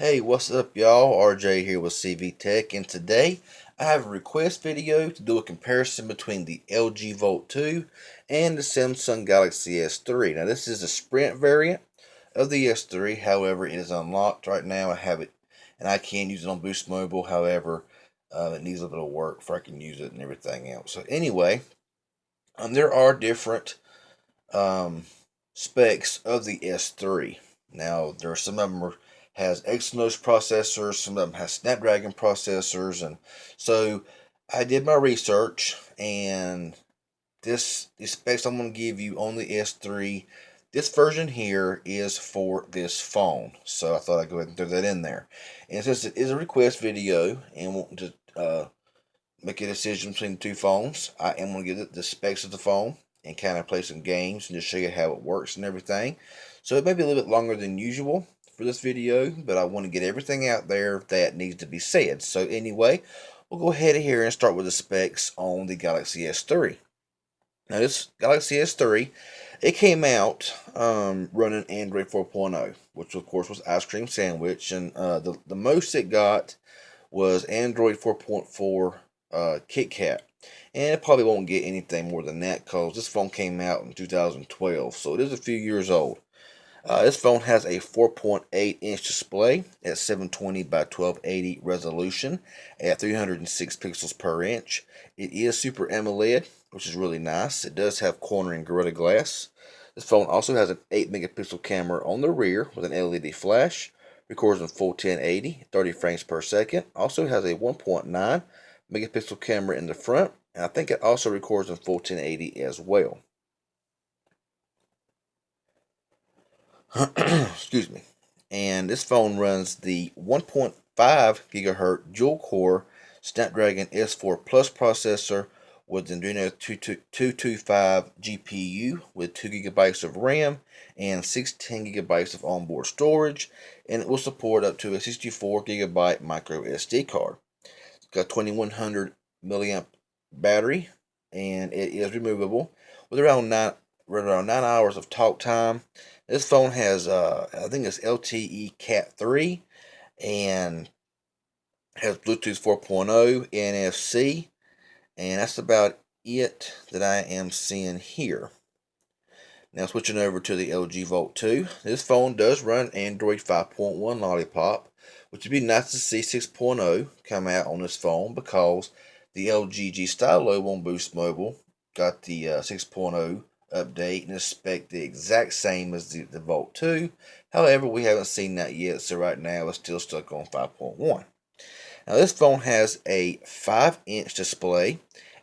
Hey, what's up, y'all? RJ here with CV Tech, and today I have a request video to do a comparison between the LG Volt 2 and the Samsung Galaxy S3. Now, this is a Sprint variant of the S3, however, it is unlocked right now. I have it, and I can use it on Boost Mobile, however, it needs a little bit of work before I can use it and everything else. So, anyway, there are different um, specs of the S3. Now, there are some of them has Exynos processors, some of them has Snapdragon processors, and so I did my research, and the specs I'm going to give you on the S3. This version here is for this phone, so I thought I'd go ahead and throw that in there. And since it is a request video and want to make a decision between the two phones, I am going to give it the specs of the phone and kind of play some games and just show you how it works and everything. So it may be a little bit longer than usual for this video, but I want to get everything out there that needs to be said. So anyway, we'll go ahead here and start with the specs on the Galaxy S3. Now this Galaxy S3, it came out running Android 4.0, which of course was Ice Cream Sandwich, and the most it got was Android 4.4 Kit Kat. And it probably won't get anything more than that because this phone came out in 2012, so it is a few years old. This phone has a 4.8-inch display at 720 by 1280 resolution at 306 pixels per inch. It is Super AMOLED, which is really nice. It does have cornering Gorilla Glass. This phone also has an 8-megapixel camera on the rear with an LED flash. Records in full 1080, 30 frames per second. Also has a 1.9 megapixel camera in the front, and I think it also records in full 1080 as well. Excuse me. And this phone runs the 1.5 gigahertz dual core Snapdragon S4 Plus processor with the Adreno 225 GPU with 2 gigabytes of RAM and 16 gigabytes of onboard storage, and it will support up to a 64 gigabyte micro SD card. It's got 2100 milliamp battery, and it is removable with around 9 hours of talk time. This phone has, I think it's LTE Cat 3 and has Bluetooth 4.0, NFC, and that's about it that I am seeing here. Now switching over to the LG Volt 2, this phone does run Android 5.1 Lollipop, which would be nice to see 6.0 come out on this phone because the LG G Stylo on Boost Mobile got the 6.0 update and spec the exact same as the Volt 2. However, we haven't seen that yet, so right now it's still stuck on 5.1. Now this phone has a 5-inch display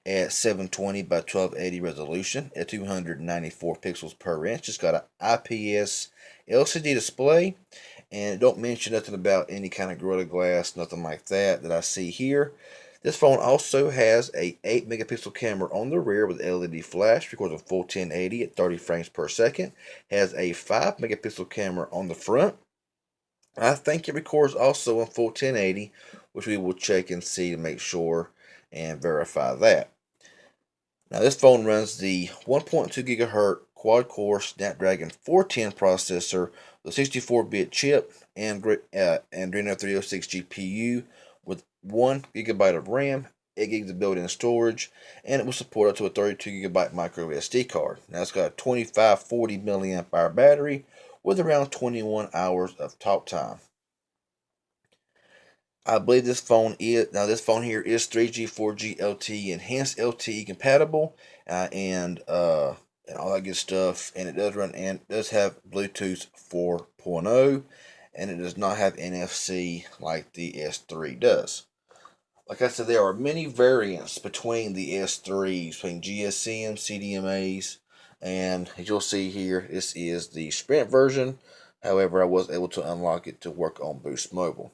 at 720 by 1280 resolution at 294 pixels per inch. It's got an IPS LCD display, and it don't mention nothing about any kind of Gorilla Glass, nothing like that I see here. This phone also has a 8 megapixel camera on the rear with LED flash, records in full 1080 at 30 frames per second. Has a 5 megapixel camera on the front. I think it records also in full 1080, which we will check and see to make sure and verify that. Now this phone runs the 1.2 gigahertz quad-core Snapdragon 410 processor with a 64-bit chip and Adreno 306 GPU with 1 gigabyte of RAM, 8 gigs of built-in storage, and it will support up to a 32 gigabyte micro SD card. Now it's got a 2540 milliamp hour battery with around 21 hours of talk time. I believe this phone here is 3G, 4G, LTE, enhanced LTE compatible, and all that good stuff. And it does run and does have Bluetooth 4.0, and it does not have NFC like the S3 does. Like I said, there are many variants between the S3s, between GSM, CDMAs, and as you'll see here, this is the Sprint version. However, I was able to unlock it to work on Boost Mobile.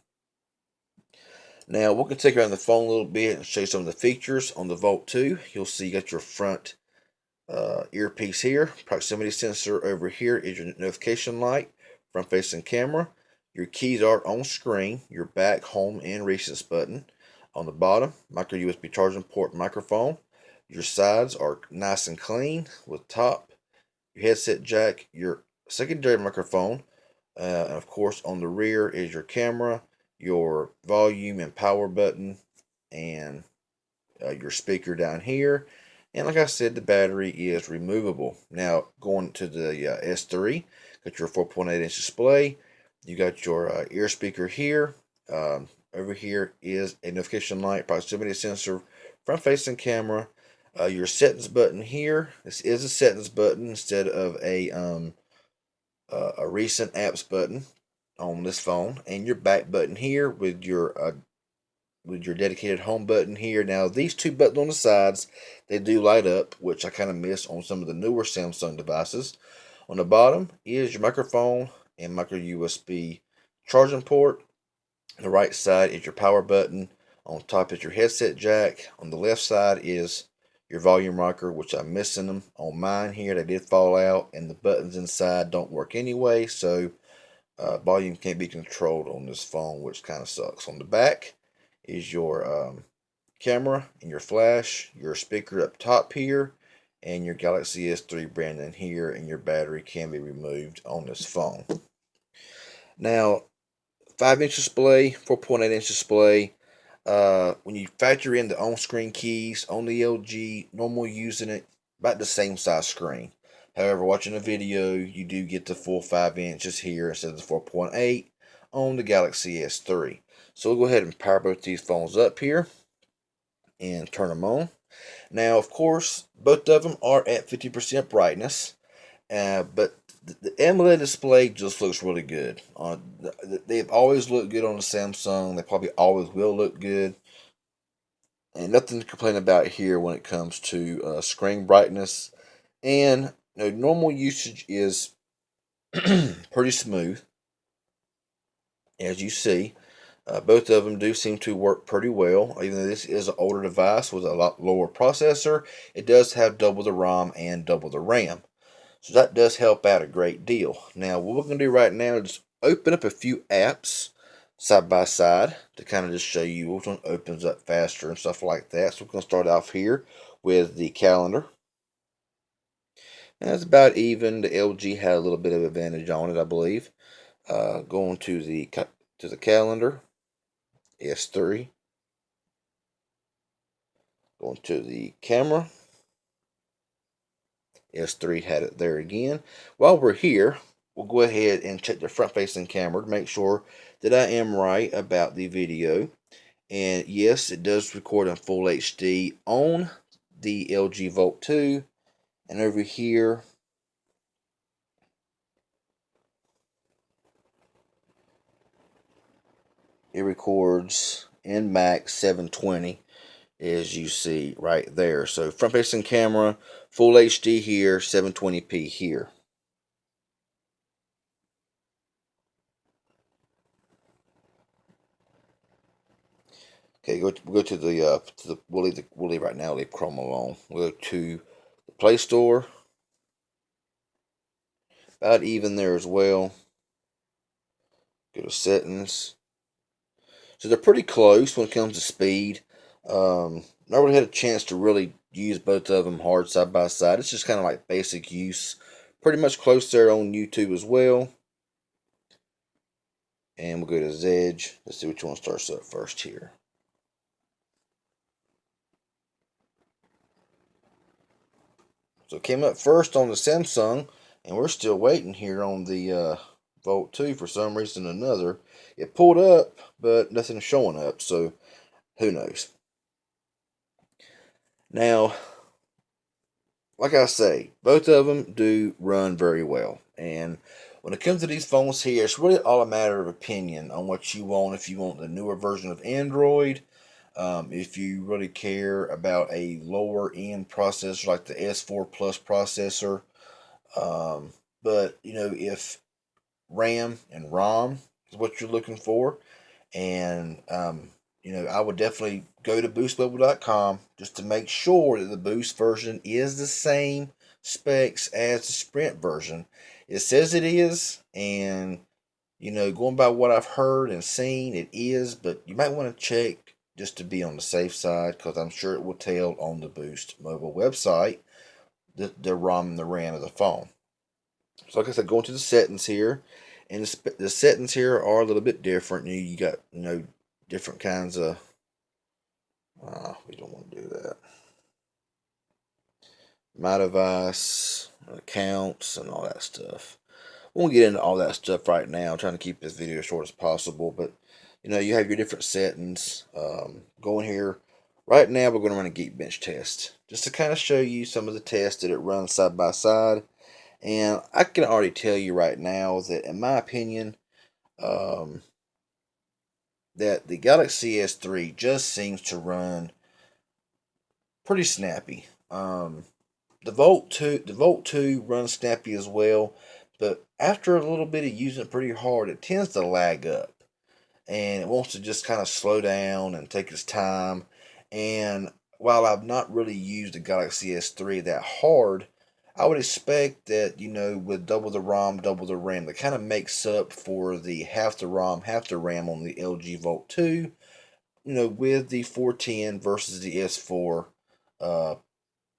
Now, we're going to take around the phone a little bit and show you some of the features on the Volt 2. You'll see you got your front earpiece here, proximity sensor over here is your notification light, front-facing camera. Your keys are on screen, your back, home, and recents button. On the bottom, micro USB charging port microphone. Your sides are nice and clean with top, your headset jack, your secondary microphone, And of course, on the rear is your camera, your volume and power button, and your speaker down here. And like I said, the battery is removable. Now, going to the S3, got your 4.8-inch display. You got your ear speaker here. Over here is a notification light, proximity sensor, front-facing camera. Your settings button here. This is a settings button instead of a recent apps button on this phone, and your back button here with your dedicated home button here. Now these two buttons on the sides, they do light up, which I kind of miss on some of the newer Samsung devices. On the bottom is your microphone and micro USB charging port. On the right side is your power button. On top is your headset jack. On the left side is your volume rocker, which I'm missing them on mine here. They did fall out, and the buttons inside don't work anyway, so volume can't be controlled on this phone, which kind of sucks. On the back is your camera and your flash, your speaker up top here, and your Galaxy S3 branding here, and your battery can be removed on this phone. Now, 5-inch display, 4.8-inch display. When you factor in the on-screen keys on the LG, normal using it, about the same size screen. However, watching a video, you do get the full 5 inches here instead of the 4.8 on the Galaxy S3. So we'll go ahead and power both these phones up here and turn them on. Now, of course, both of them are at 50% brightness, but the AMOLED display just looks really good. They've always looked good on the Samsung. They probably always will look good. And nothing to complain about here when it comes to screen brightness. And normal usage is pretty smooth, as you see. Both of them do seem to work pretty well. Even though this is an older device with a lot lower processor, it does have double the ROM and double the RAM. So that does help out a great deal. Now, what we're going to do right now is open up a few apps side by side to kind of just show you which one opens up faster and stuff like that. So we're going to start off here with the calendar. That's about even. The LG had a little bit of advantage on it, I believe. Going to the calendar, S3. Going to the camera, S3 had it there again. While we're here, we'll go ahead and check the front-facing camera to make sure that I am right about the video. And yes, it does record in full HD on the LG Volt 2. And over here, it records in max 720, as you see right there. So front-facing camera, full HD here, 720p here. Okay, we'll go to the we'll leave right now. Leave Chrome alone. We'll go to the Play Store. About even there as well. Go to settings. So they're pretty close when it comes to speed. Not really had a chance to really use both of them hard side by side. It's just kind of like basic use. Pretty much close there on YouTube as well. And we'll go to Zedge. Let's see which one starts up first here. So it came up first on the Samsung, and we're still waiting here on the Volt 2 for some reason or another. It pulled up, but nothing's showing up, so who knows. Now, like I say, both of them do run very well. And when it comes to these phones here, it's really all a matter of opinion on what you want. If you want the newer version of Android, if you really care about a lower end processor like the S4 Plus processor, but if RAM and ROM is what you're looking for, and I would definitely go to boostmobile.com just to make sure that the Boost version is the same specs as the Sprint version. It says it is, and going by what I've heard and seen, it is, but you might want to check just to be on the safe side, because I'm sure it will tell on the Boost mobile website the ROM and the RAM of the phone. So like I said, go into the settings here, And the settings here are a little bit different. You got different kinds of. We don't want to do that. My device, accounts, and all that stuff. We won't get into all that stuff right now. I'm trying to keep this video as short as possible, but you have your different settings. Going here right now, we're going to run a Geekbench test just to kind of show you some of the tests that it runs side by side. And I can already tell you right now that, in my opinion, that the Galaxy S3 just seems to run pretty snappy. The Volt 2 runs snappy as well, but after a little bit of using it pretty hard, it tends to lag up, and it wants to just kind of slow down and take its time. And while I've not really used the Galaxy S3 that hard, I would expect that, with double the ROM, double the RAM, that kind of makes up for the half the ROM, half the RAM on the LG Volt 2, with the 410 versus the S4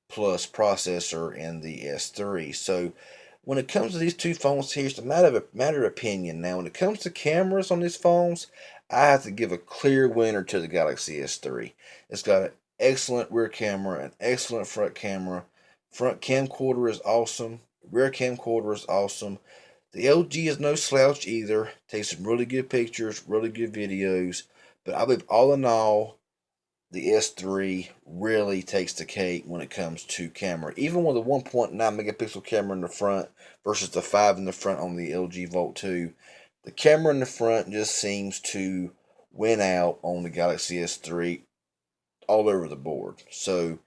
Plus processor in the S3. So when it comes to these two phones here, it's a matter of opinion. Now, when it comes to cameras on these phones, I have to give a clear winner to the Galaxy S3. It's got an excellent rear camera, an excellent front camera. Front camcorder is awesome. Rear camcorder is awesome. The LG is no slouch either. Takes some really good pictures, really good videos. But I believe all in all, the S3 really takes the cake when it comes to camera. Even with a 1.9 megapixel camera in the front versus the 5 in the front on the LG Volt 2, the camera in the front just seems to win out on the Galaxy S3 all over the board. So,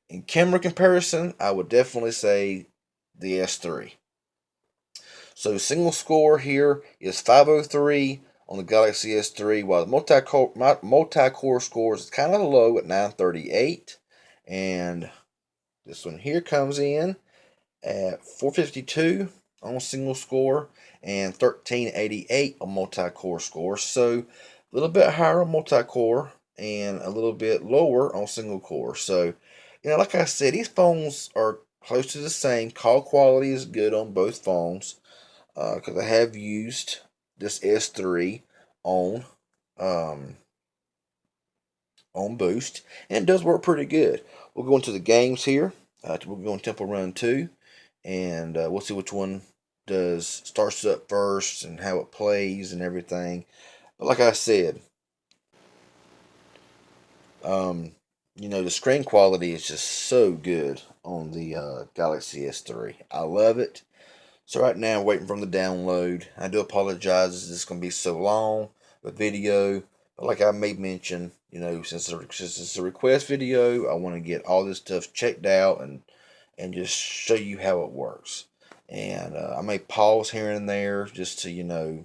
in camera comparison, I would definitely say the S3. So, single score here is 503 on the Galaxy S3, while the multi-core scores is kind of low at 938. And this one here comes in at 452 on single score and 1388 on multi-core score. So a little bit higher on multi-core and a little bit lower on single core. So, like I said, these phones are close to the same. Call quality is good on both phones because I have used this S3 on on Boost, and it does work pretty good. We'll go into the games here. We'll go on Temple Run 2, and we'll see which one starts up first and how it plays and everything. But like I said, the screen quality is just so good on the Galaxy S3. I love it. So right now, I'm waiting for them to download. I do apologize. This is going to be so long, the video. But like I made mention, since it's a request video, I want to get all this stuff checked out and just show you how it works. And I may pause here and there just to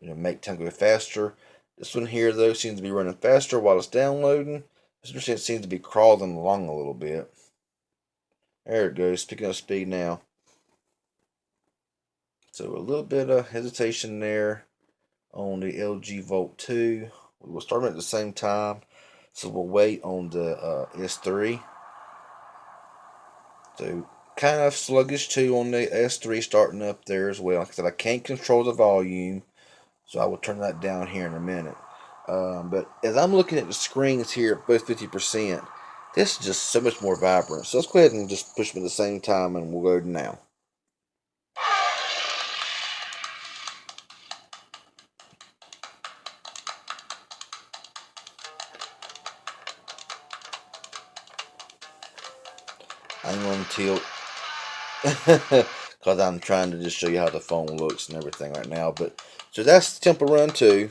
make time go faster. This one here though seems to be running faster while it's downloading. This one seems to be crawling along a little bit. There it goes, picking up speed now. So a little bit of hesitation there on the LG Volt 2. We will start at the same time, so we'll wait on the S3. So kind of sluggish too on the S3 starting up there as well. Like I said, I can't control the volume, so I will turn that down here in a minute. But as I'm looking at the screens here at both 50%, this is just so much more vibrant. So let's go ahead and just push them at the same time, and we'll go now. I'm going to tilt because I'm trying to just show you how the phone looks and everything right now. But so that's Temple Run 2.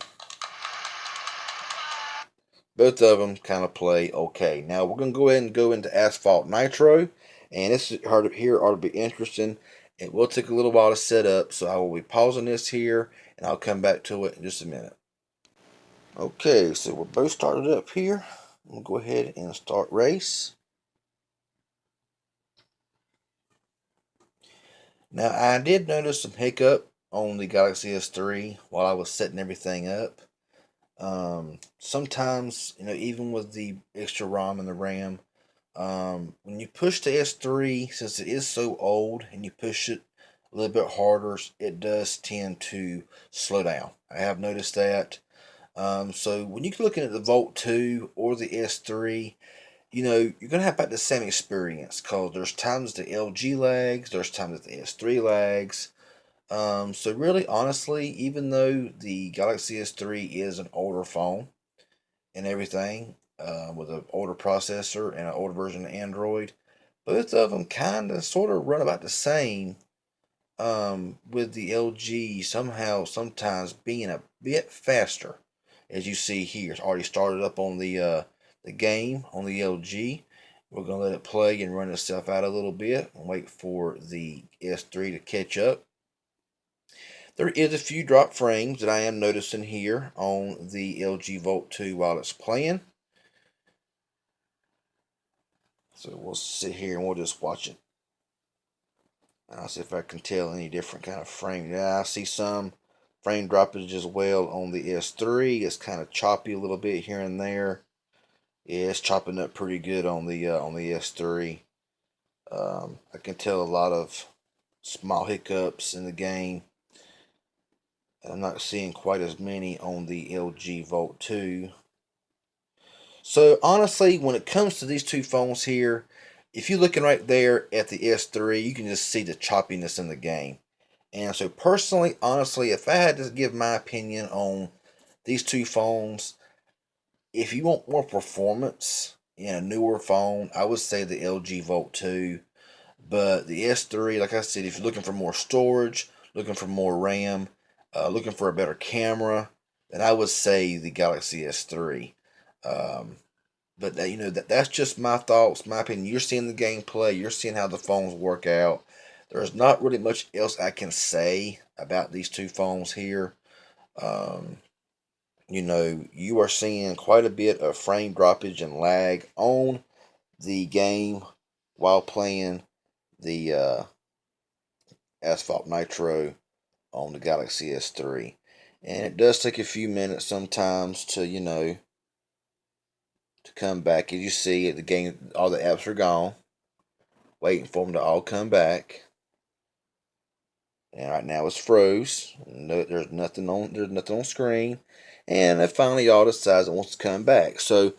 Both of them kind of play okay. Now we're going to go ahead and go into Asphalt Nitro, and this here ought to be interesting. It will take a little while to set up, so I will be pausing this here, and I'll come back to it in just a minute. Okay, so we're both started up here. I'm going to go ahead and start race. Now, I did notice some hiccup on the Galaxy S3 while I was setting everything up. Sometimes, even with the extra ROM and the RAM, when you push the S3, since it is so old, and you push it a little bit harder, it does tend to slow down. I have noticed that. So when you're looking at the Volt 2 or the S3, you're going to have about the same experience because there's times the LG lags, there's times that the S3 lags. So really, honestly, even though the Galaxy S3 is an older phone and everything, with an older processor and an older version of Android, both of them kind of sort of run about the same. With the LG somehow sometimes being a bit faster, as you see here. It's already started up on the game on the LG. We're gonna let it play and run itself out a little bit and wait for the S3 to catch up. There is a few drop frames that I am noticing here on the LG Volt 2 while it's playing. So we'll sit here and we'll just watch it. I'll see if I can tell any different kind of frame. Yeah, I see some frame droppage as well on the S3. It's kind of choppy a little bit here and there. Yeah, it's chopping up pretty good on the S3. I can tell a lot of small hiccups in the game. I'm not seeing quite as many on the LG Volt 2. So honestly, when it comes to these two phones here, if you're looking right there at the S3, you can just see the choppiness in the game. And so personally, honestly, if I had to give my opinion on these two phones, if you want more performance in a newer phone, I would say the LG Volt 2. But the S3, like I said, if you're looking for more storage, looking for more RAM, looking for a better camera, then I would say the Galaxy S3. But that's just my thoughts, my opinion. You're seeing the gameplay, you're seeing how the phones work out. There's not really much else I can say about these two phones here. Um, you are seeing quite a bit of frame droppage and lag on the game while playing the Asphalt Nitro on the Galaxy S3. And it does take a few minutes sometimes to come back. As you see, the game, all the apps are gone, waiting for them to all come back. And right now it's froze. No, there's nothing on screen, and it finally all decides it wants to come back. So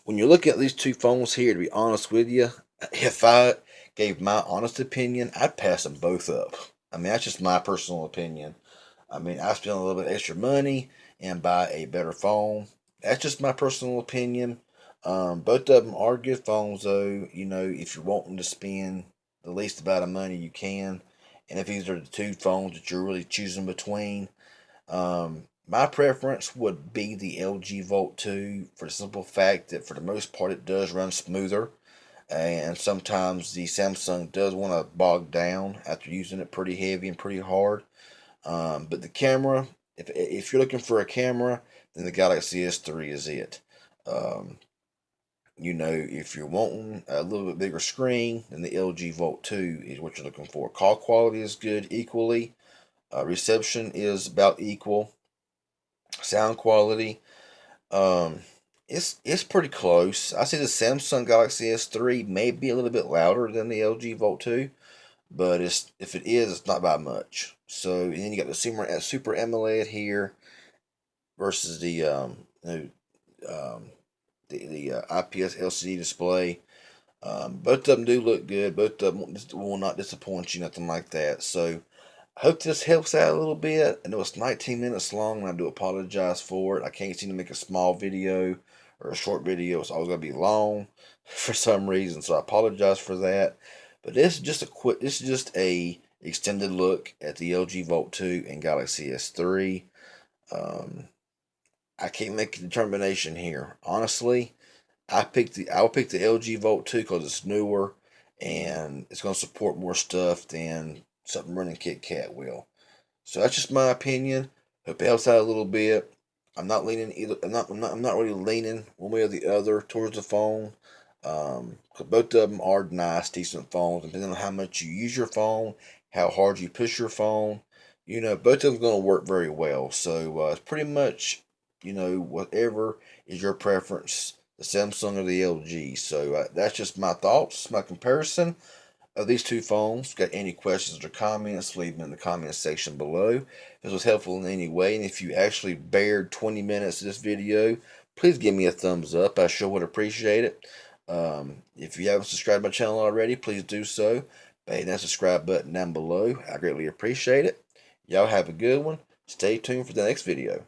when you look at these two phones here, to be honest with you, if I gave my honest opinion, I'd pass them both up. I mean, that's just my personal opinion. I mean, I spend a little bit extra money and buy a better phone. That's just my personal opinion. Both of them are good phones, though. If you're wanting to spend the least amount of money you can, and if these are the two phones that you're really choosing between, my preference would be the LG Volt 2 for the simple fact that for the most part it does run smoother, and sometimes the Samsung does want to bog down after using it pretty heavy and pretty hard. But the camera, if you're looking for a camera, then the Galaxy S3 is it. Um, if you're wanting a little bit bigger screen, then the LG Volt 2 is what you're looking for. Call quality is good equally. Reception is about equal. Sound quality, um, it's pretty close. I see the Samsung Galaxy S3 may be a little bit louder than the LG Volt 2, but if it is, it's not by much. So and then you got the Super AMOLED here versus the IPS LCD display. Both of them do look good. Both of them will not disappoint you, nothing like that. So I hope this helps out a little bit. I know it's 19 minutes long, and I do apologize for it. I can't seem to make a small video or a short video. It's always going to be long for some reason, so I apologize for that. But this is just a extended look at the LG Volt 2 and Galaxy S3. Um, I can't make a determination here. Honestly, I'll pick the LG Volt 2 because it's newer and it's going to support more stuff than something running KitKat will. So that's just my opinion. Hope it helps out a little bit. I'm not leaning either. I'm not really leaning one way or the other towards the phone. Cause both of them are nice, decent phones. Depending on how much you use your phone, how hard you push your phone, both of them going to work very well. So it's pretty much, whatever is your preference, the Samsung or the LG. So that's just my thoughts, my comparison. of these two phones. Got any questions or comments, leave them in the comments section below. If this was helpful in any way, and if you actually bared 20 minutes of this video, please give me a thumbs up. I sure would appreciate it. If you haven't subscribed to my channel already, please do so by hitting that subscribe button down below. I greatly appreciate it. Y'all have a good one. Stay tuned for the next video.